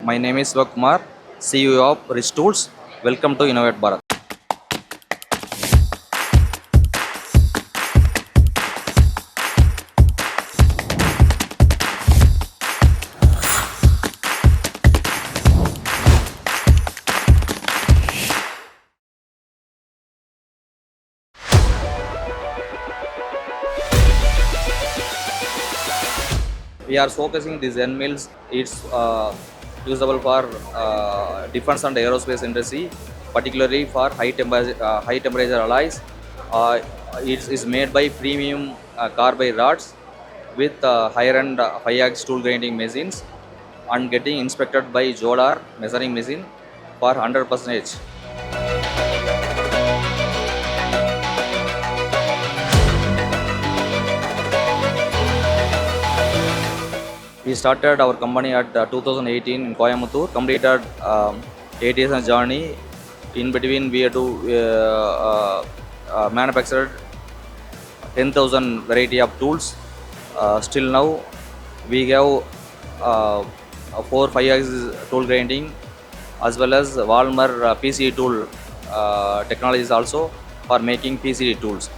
My name is Sivakumar, CEO of Reich Tools. Welcome to Innovate Bharat. We are focusing these end mills. It's usable for defense and aerospace industry, particularly for high temperature alloys. It is made by premium carbide rods with higher end 5-axis tool grinding machines and getting inspected by Jodar measuring machine for 100%. We started our company at 2018 in Coimbatore, completed 8 years of journey. In between, we had to manufacture 10,000 variety of tools. Still now, we have 4-5 axis tool grinding as well as Walmer PCD tool technologies also for making PCD tools.